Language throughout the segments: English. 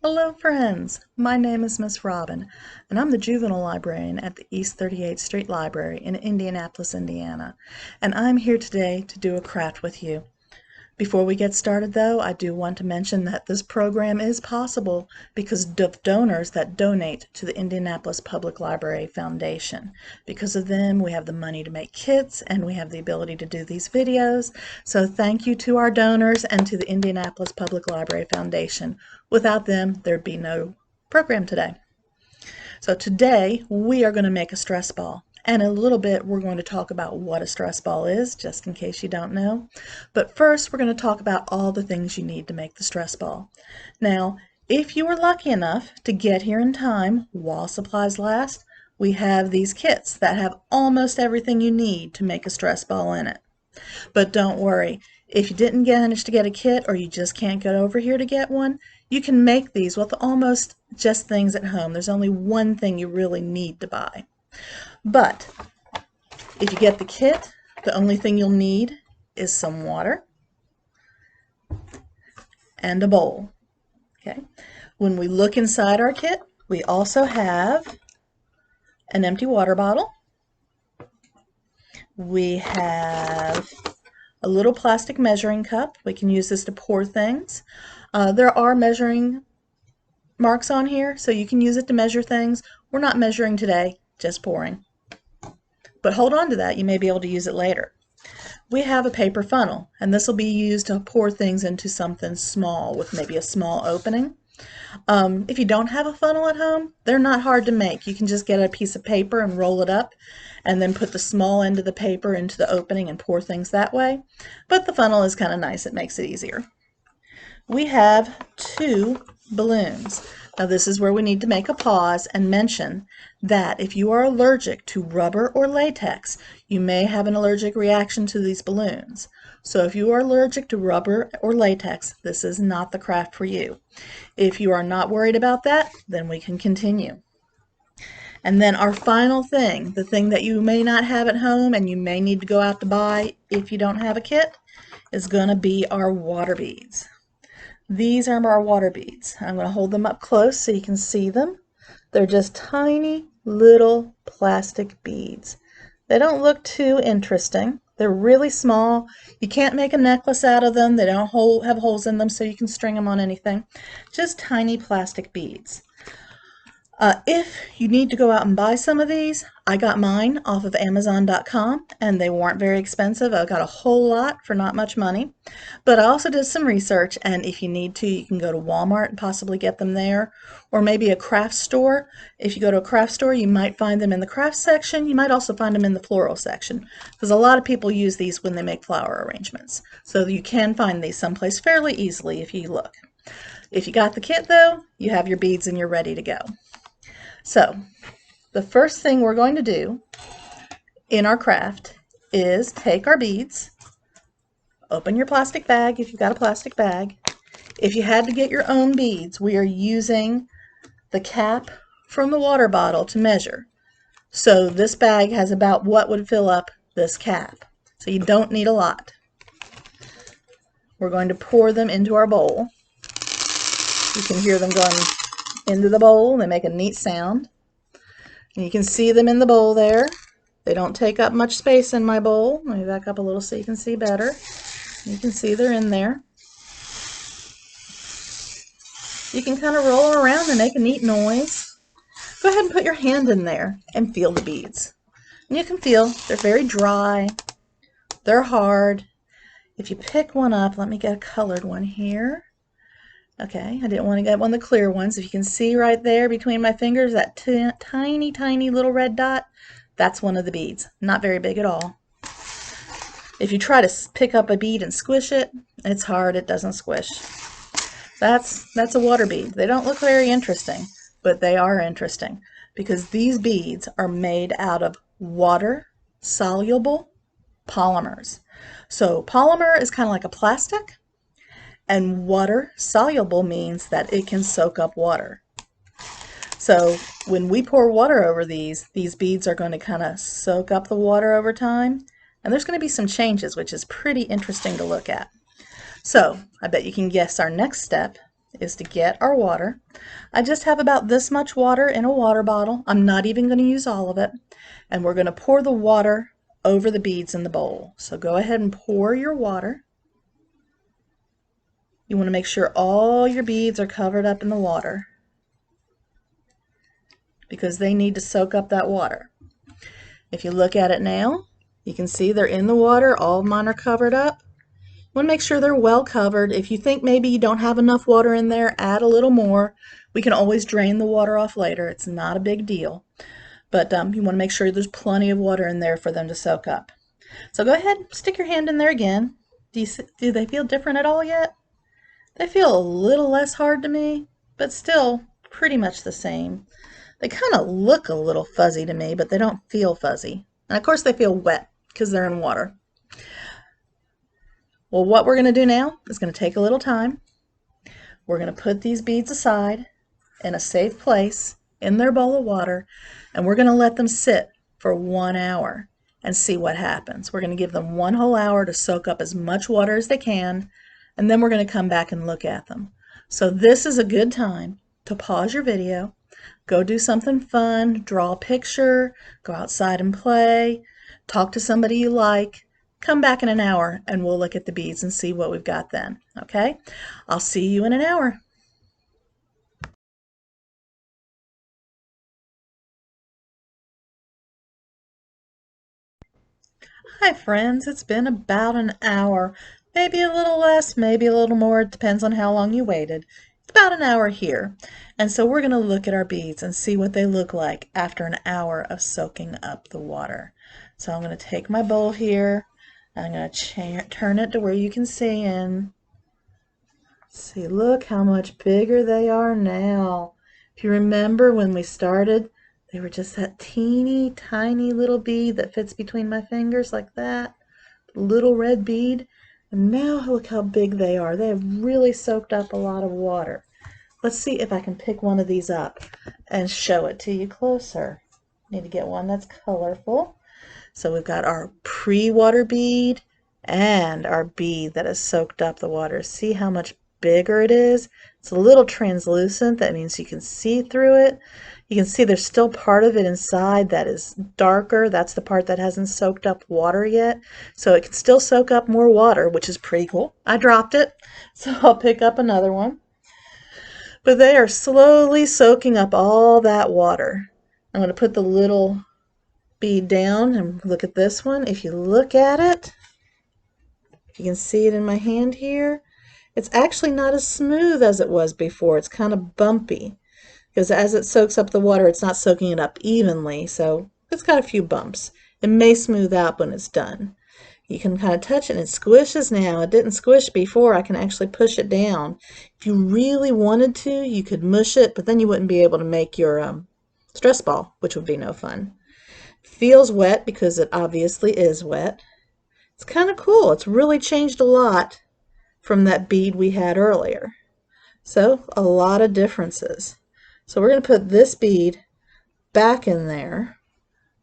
Hello friends, my name is Miss Robin and I'm the juvenile librarian at the East 38th Street Library in Indianapolis, Indiana, and I'm here today to do a craft with you. Before we get started though, I do want to mention that this program is possible because of donors that donate to the Indianapolis Public Library Foundation. Because of them, we have the money to make kits and we have the ability to do these videos. So thank you to our donors and to the Indianapolis Public Library Foundation. Without them, there'd be no program today. So today, we are going to make a stress ball. And in a little bit, we're going to talk about what a stress ball is, just in case you don't know. But first, we're going to talk about all the things you need to make the stress ball. Now, if you were lucky enough to get here in time while supplies last, we have these kits that have almost everything you need to make a stress ball in it. But don't worry, if you didn't manage to get a kit or you just can't get over here to get one, you can make these with almost just things at home. There's only one thing you really need to buy. But if you get the kit, the only thing you'll need is some water and a bowl. Okay. When we look inside our kit, we also have an empty water bottle. We have a little plastic measuring cup. We can use this to pour things. There are measuring marks on here, so you can use it to measure things. We're not measuring today, just pouring. But hold on to that, you may be able to use it later. We have a paper funnel, and this will be used to pour things into something small with maybe a small opening. If you don't have a funnel at home, they're not hard to make. You can just get a piece of paper and roll it up and then put the small end of the paper into the opening and pour things that way. But the funnel is kind of nice, it makes it easier. We have 2 balloons. Now this is where we need to make a pause and mention that if you are allergic to rubber or latex, you may have an allergic reaction to these balloons. So if you are allergic to rubber or latex, this is not the craft for you. If you are not worried about that, then we can continue. And then our final thing, the thing that you may not have at home and you may need to go out to buy if you don't have a kit, is going to be our water beads. These are our water beads. I'm going to hold them up close so you can see them. They're just tiny little plastic beads. They don't look too interesting. They're really small. You can't make a necklace out of them. They don't have holes in them so you can string them on anything. Just tiny plastic beads. If you need to go out and buy some of these, I got mine off of Amazon.com and they weren't very expensive. I got a whole lot for not much money. But I also did some research, and if you need to, you can go to Walmart and possibly get them there, or maybe a craft store. If you go to a craft store, you might find them in the craft section. You might also find them in the floral section, because a lot of people use these when they make flower arrangements. So you can find these someplace fairly easily if you look. If you got the kit though, you have your beads and you're ready to go. So the first thing we're going to do in our craft is take our beads, open your plastic bag if you've got a plastic bag. If you had to get your own beads, we are using the cap from the water bottle to measure. So this bag has about what would fill up this cap. So you don't need a lot. We're going to pour them into our bowl. You can hear them going into the bowl. They make a neat sound. And you can see them in the bowl there. They don't take up much space in my bowl. Let me back up a little so you can see better. You can see they're in there. You can kind of roll them around and make a neat noise. Go ahead and put your hand in there and feel the beads. And you can feel they're very dry. They're hard. If you pick one up, let me get a colored one here. Okay, I didn't want to get one of the clear ones. If you can see right there between my fingers, that tiny, tiny little red dot, that's one of the beads. Not very big at all. If you try to pick up a bead and squish it, it's hard, it doesn't squish. That's a water bead. They don't look very interesting, but they are interesting because these beads are made out of water-soluble polymers. So polymer is kind of like a plastic, and water soluble means that it can soak up water. So when we pour water over these beads are going to kind of soak up the water over time, and there's going to be some changes, which is pretty interesting to look at. So I bet you can guess our next step is to get our water. I just have about this much water in a water bottle. I'm not even going to use all of it. And we're going to pour the water over the beads in the bowl. So go ahead and pour your water. You want to make sure all your beads are covered up in the water because they need to soak up that water. If you look at it now, you can see they're in the water. All of mine are covered up. You want to make sure they're well covered. If you think maybe you don't have enough water in there, add a little more. We can always drain the water off later. It's not a big deal. But you want to make sure there's plenty of water in there for them to soak up. So go ahead, stick your hand in there again. Do they feel different at all yet? They feel a little less hard to me, but still pretty much the same. They kind of look a little fuzzy to me, but they don't feel fuzzy. And of course they feel wet because they're in water. Well, what we're going to do now is going to take a little time. We're going to put these beads aside in a safe place in their bowl of water, and we're going to let them sit for 1 hour and see what happens. We're going to give them 1 whole hour to soak up as much water as they can, and then we're going to come back and look at them. So this is a good time to pause your video, go do something fun, draw a picture, go outside and play, talk to somebody you like. Come back in an hour and we'll look at the beads and see what we've got then. Okay? I'll see you in an hour. Hi friends, it's been about an hour, maybe a little less, maybe a little more, it depends on how long you waited. It's about an hour here, and so we're going to look at our beads and see what they look like after an hour of soaking up the water. So I'm going to take my bowl here, I'm going to turn it to where you can see in. See, look how much bigger they are now. If you remember when we started, they were just that teeny tiny little bead that fits between my fingers like that. Little red bead. And now look how big they are. They have really soaked up a lot of water. Let's see if I can pick one of these up and show it to you closer. Need to get one that's colorful. So we've got our pre-water bead and our bead that has soaked up the water. See how much bigger it is? It's a little translucent. That means you can see through it. You can see there's still part of it inside that is darker. That's the part that hasn't soaked up water yet. So it can still soak up more water, which is pretty cool. I dropped it, so I'll pick up another one. But they are slowly soaking up all that water. I'm going to put the little bead down and look at this one. If you look at it, you can see it in my hand here. It's actually not as smooth as it was before. It's kind of bumpy because as it soaks up the water, it's not soaking it up evenly, so it's got a few bumps. It may smooth out when it's done. You can kind of touch it and it squishes now. It didn't squish before. I can actually push it down. If you really wanted to, you could mush it, but then you wouldn't be able to make your stress ball, which would be no fun. Feels wet because it obviously is wet. It's kind of cool. It's really changed a lot from that bead we had earlier. So a lot of differences. So we're going to put this bead back in there.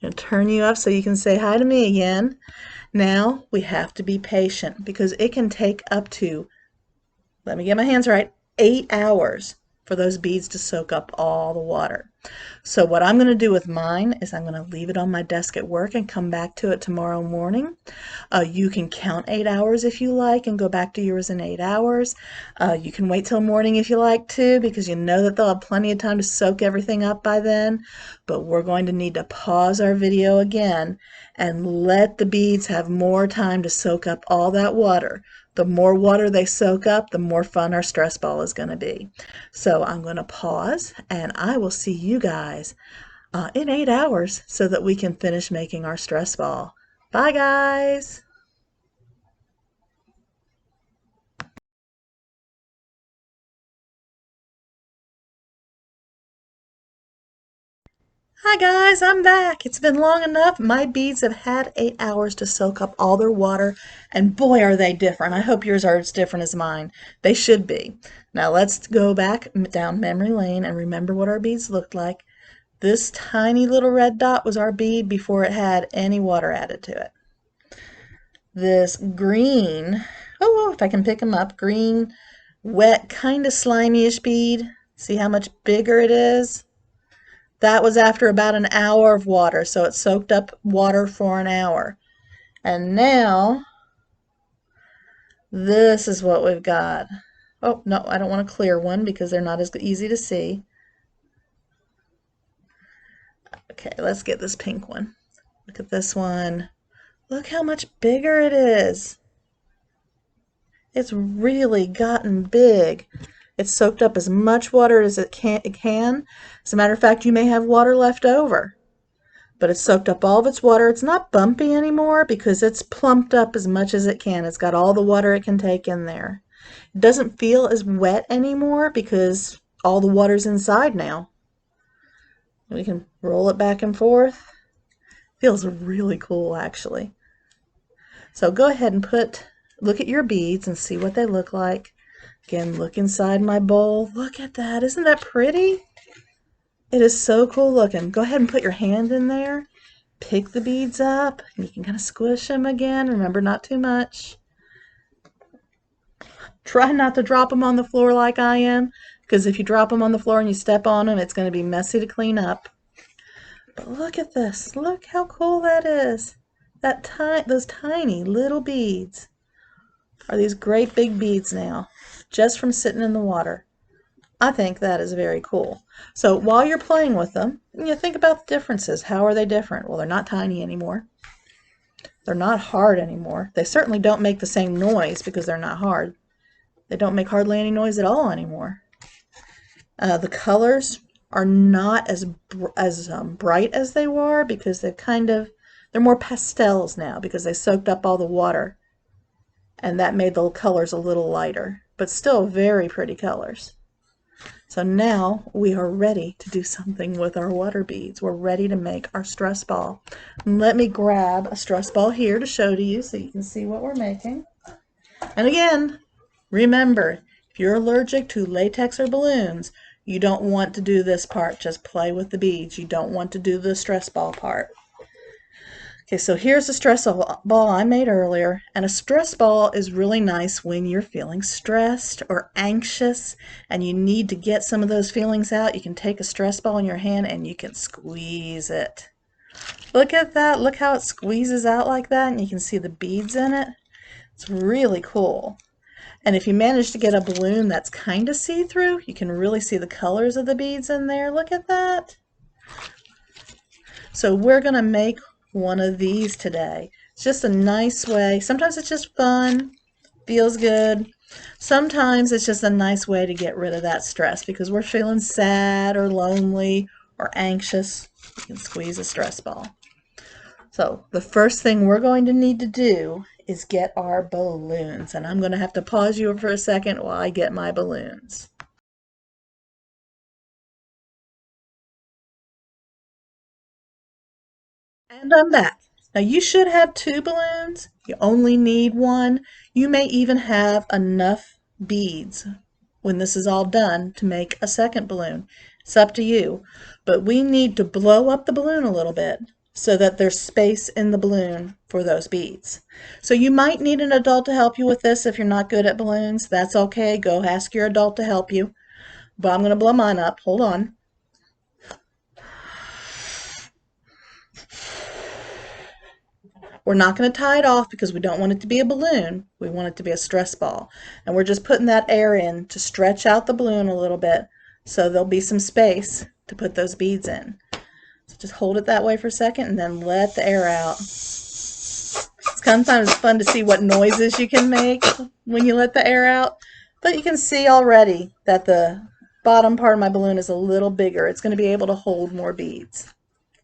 I'm going to turn you up so you can say hi to me again. Now we have to be patient because it can take up to, let me get my hands right, 8 hours for those beads to soak up all the water. So what I'm going to do with mine is I'm going to leave it on my desk at work and come back to it tomorrow morning. You can count 8 hours if you like and go back to yours in 8 hours. You can wait till morning if you like to because you know that they'll have plenty of time to soak everything up by then. But we're going to need to pause our video again and let the beads have more time to soak up all that water. The more water they soak up, the more fun our stress ball is going to be. So I'm going to pause and I will see you guys in 8 hours so that we can finish making our stress ball. Bye guys! Hi guys, I'm back. It's been long enough. My beads have had 8 hours to soak up all their water, and boy are they different. I hope yours are as different as mine. They should be. Now let's go back down memory lane and remember what our beads looked like. This tiny little red dot was our bead before it had any water added to it. This green, oh, if I can pick them up, green wet, kind of slimy-ish bead. See how much bigger it is? That was after about an hour of water, so it soaked up water for an hour. And now, this is what we've got. Oh, no, I don't want a clear one because they're not as easy to see. Okay, let's get this pink one. Look at this one. Look how much bigger it is. It's really gotten big. It's soaked up as much water as it can. As a matter of fact, you may have water left over. But it's soaked up all of its water. It's not bumpy anymore because it's plumped up as much as it can. It's got all the water it can take in there. It doesn't feel as wet anymore because all the water's inside now. We can roll it back and forth. Feels really cool, actually. So go ahead and look at your beads and see what they look like. Again, look inside my bowl. Look at that. Isn't that pretty? It is so cool looking. Go ahead and put your hand in there. Pick the beads up. And you can kind of squish them again. Remember, not too much. Try not to drop them on the floor like I am, because if you drop them on the floor and you step on them, it's going to be messy to clean up. But look at this. Look how cool that is. Those tiny little beads are these great big beads now, just from sitting in the water. I think that is very cool. So while you're playing with them, think about the differences. How are they different? Well, they're not tiny anymore. They're not hard anymore. They certainly don't make the same noise because they're not hard. They don't make hardly any noise at all anymore. The colors are not as bright as they were because they're more pastels now because they soaked up all the water, and that made the colors a little lighter, but still very pretty colors. So now we are ready to do something with our water beads. We're ready to make our stress ball. Let me grab a stress ball here to show to you so you can see what we're making. And again, remember, if you're allergic to latex or balloons, you don't want to do this part. Just play with the beads. You don't want to do the stress ball part. Okay, so here's the stress ball I made earlier. And a stress ball is really nice when you're feeling stressed or anxious and you need to get some of those feelings out. You can take a stress ball in your hand and you can squeeze it. Look at that. Look how it squeezes out like that, and you can see the beads in it. It's really cool. And if you manage to get a balloon that's kind of see-through, you can really see the colors of the beads in there. Look at that. So we're going to make one of these today. It's just a nice way. Sometimes it's just fun, feels good. Sometimes it's just a nice way to get rid of that stress because we're feeling sad or lonely or anxious. You can squeeze a stress ball. So the first thing we're going to need to do is get our balloons. And I'm going to have to pause you for a second while I get my balloons. And I'm back. Now you should have 2 balloons. You only need 1. You may even have enough beads when this is all done to make a second balloon. It's up to you. But we need to blow up the balloon a little bit so that there's space in the balloon for those beads. So you might need an adult to help you with this if you're not good at balloons. That's okay. Go ask your adult to help you. But I'm going to blow mine up. Hold on. We're not going to tie it off because we don't want it to be a balloon. We want it to be a stress ball. And we're just putting that air in to stretch out the balloon a little bit so there'll be some space to put those beads in. So just hold it that way for a second and then let the air out. It's sometimes fun to see what noises you can make when you let the air out. But you can see already that the bottom part of my balloon is a little bigger. It's going to be able to hold more beads.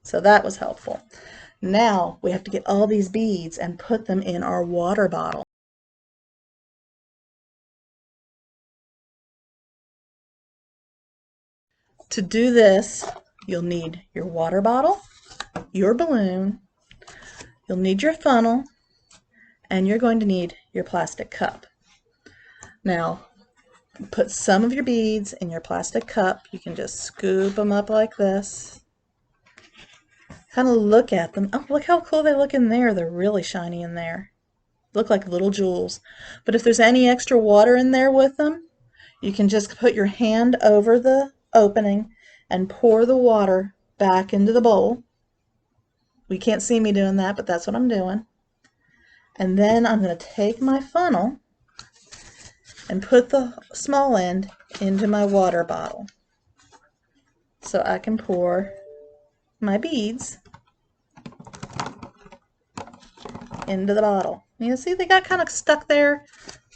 So that was helpful. Now we have to get all these beads and put them in our water bottle. To do this, you'll need your water bottle, your balloon, you'll need your funnel, and you're going to need your plastic cup. Now, put some of your beads in your plastic cup. You can just scoop them up like this. Kind of look at them. Oh, look how cool they look in there. They're really shiny in there. Look like little jewels. But if there's any extra water in there with them, You can just put your hand over the opening and pour the water back into the bowl. You can't see me doing that, but that's what I'm doing. And then I'm going to take my funnel and put the small end into my water bottle so I can pour my beads into the bottle. You see they got kind of stuck there.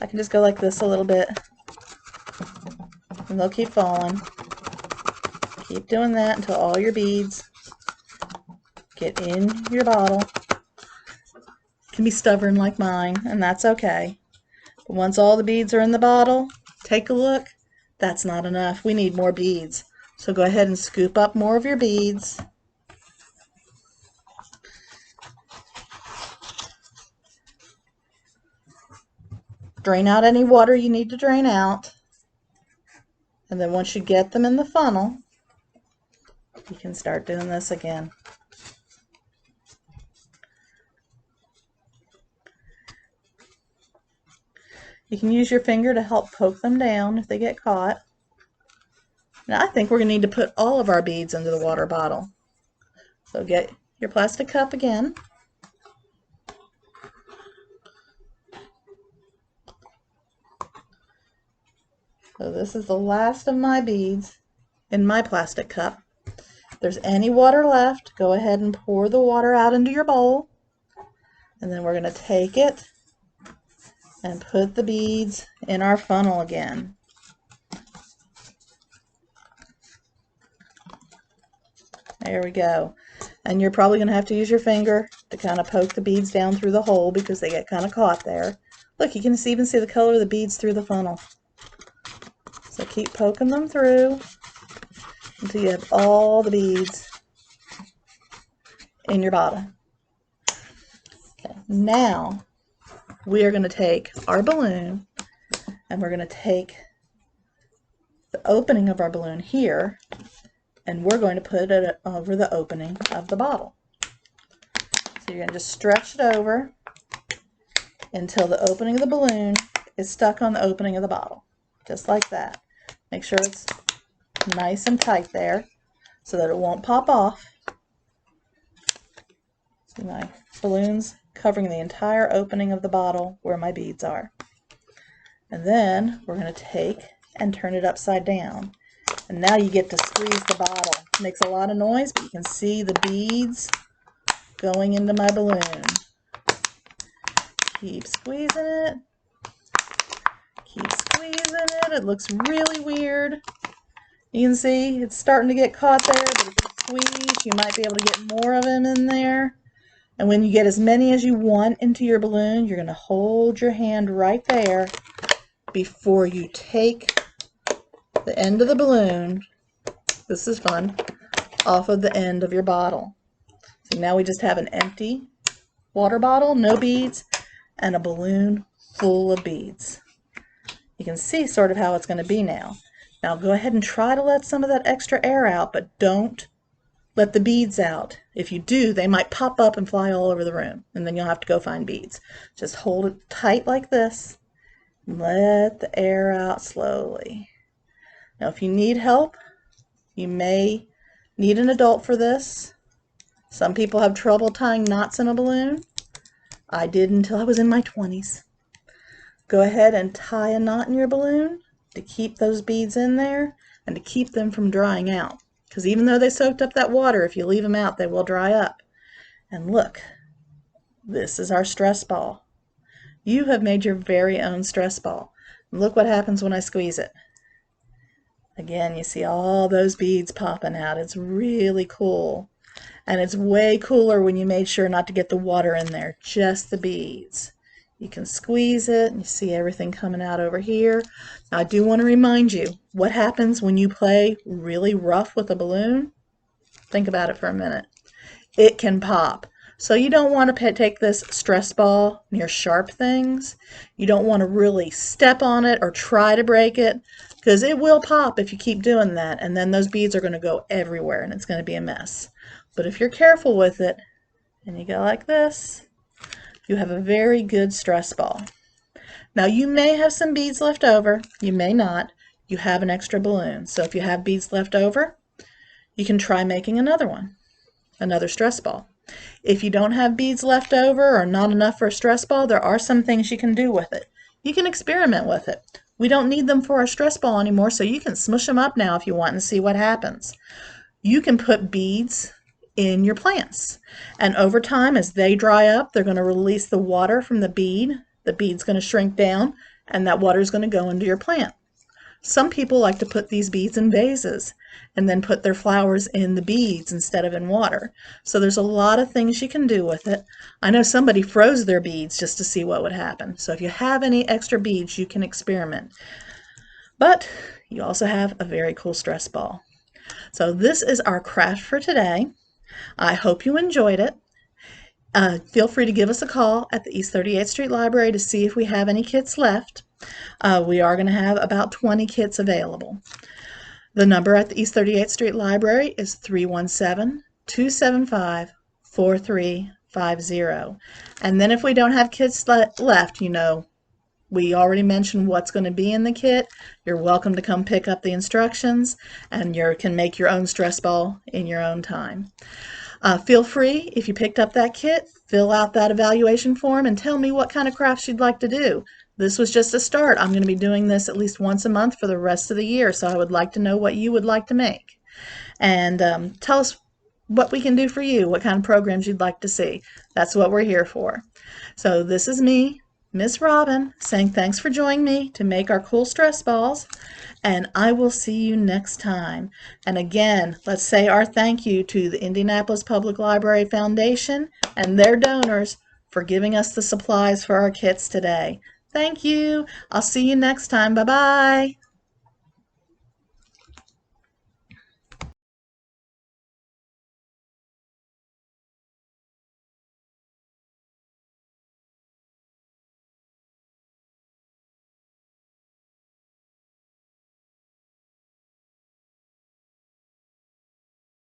I can just go like this a little bit and they'll keep falling. Keep doing that until all your beads get in your bottle. You can be stubborn like mine, and that's okay. But once all the beads are in the bottle, take a look. That's not enough. We need more beads. So go ahead and scoop up more of your beads. Drain out any water you need to drain out. And then once you get them in the funnel, you can start doing this again. You can use your finger to help poke them down if they get caught. Now I think we're going to need to put all of our beads into the water bottle. So get your plastic cup again. So this is the last of my beads in my plastic cup. If there's any water left, go ahead and pour the water out into your bowl. And then we're going to take it and put the beads in our funnel again. There we go. And you're probably going to have to use your finger to kind of poke the beads down through the hole because they get kind of caught there. Look, you can even see the color of the beads through the funnel. So keep poking them through until you have all the beads in your bottle. Okay, now we are going to take our balloon and we're going to take the opening of our balloon here and we're going to put it over the opening of the bottle. So you're going to just stretch it over until the opening of the balloon is stuck on the opening of the bottle. Just like that. Make sure it's nice and tight there so that it won't pop off. See my balloons covering the entire opening of the bottle where my beads are. And then we're going to take and turn it upside down. And now you get to squeeze the bottle. It makes a lot of noise, but you can see the beads going into my balloon. Keep squeezing it. Keep squeezing it. It looks really weird. You can see it's starting to get caught there, but if you squeeze, you might be able to get more of them in there. And when you get as many as you want into your balloon, you're going to hold your hand right there before you take the end of the balloon, this is fun, off of the end of your bottle. So now we just have an empty water bottle, no beads, and a balloon full of beads. You can see sort of how it's going to be now. Now go ahead and try to let some of that extra air out, but don't let the beads out. If you do, they might pop up and fly all over the room, and then you'll have to go find beads. Just hold it tight like this, and let the air out slowly. Now if you need help, you may need an adult for this. Some people have trouble tying knots in a balloon. I did until I was in my 20s. Go ahead and tie a knot in your balloon to keep those beads in there and to keep them from drying out. Because even though they soaked up that water, if you leave them out, they will dry up. And look, this is our stress ball. You have made your very own stress ball. And look what happens when I squeeze it. Again, you see all those beads popping out. It's really cool. And it's way cooler when you made sure not to get the water in there, just the beads. You can squeeze it and you see everything coming out over here. Now, I do want to remind you, what happens when you play really rough with a balloon? Think about it for a minute. It can pop. So you don't want to take this stress ball near sharp things. You don't want to really step on it or try to break it because it will pop if you keep doing that. And then those beads are going to go everywhere and it's going to be a mess. But if you're careful with it and you go like this, you have a very good stress ball. Now you may have some beads left over. You may not. you have an extra balloon. So if you have beads left over, you can try making another one, another stress ball. If you don't have beads left over or not enough for a stress ball, there are some things you can do with it. You can experiment with it. We don't need them for our stress ball anymore, so you can smush them up now if you want and see what happens. You can put beads in your plants, and over time, as they dry up, they're going to release the water from the bead. The bead's going to shrink down, and that water is going to go into your plant. Some people like to put these beads in vases and then put their flowers in the beads instead of in water. So there's a lot of things you can do with it. I know somebody froze their beads just to see what would happen. So if you have any extra beads, you can experiment. But you also have a very cool stress ball. So this is our craft for today. I hope you enjoyed it. Feel free to give us a call at the East 38th Street Library to see if we have any kits left. We are going to have about 20 kits available. The number at the East 38th Street Library is 317-275-4350. And then if we don't have kits left, you know, we already mentioned what's going to be in the kit. You're welcome to come pick up the instructions, and you can make your own stress ball in your own time. Feel free, if you picked up that kit, fill out that evaluation form and tell me what kind of crafts you'd like to do. This was just a start. I'm going to be doing this at least once a month for the rest of the year, so I would like to know what you would like to make. And tell us what we can do for you, what kind of programs you'd like to see. That's what we're here for. So this is me, Miss Robin, saying thanks for joining me to make our cool stress balls, and I will see you next time. And again, let's say our thank you to the Indianapolis Public Library Foundation and their donors for giving us the supplies for our kits today. Thank you. I'll see you next time. Bye-bye.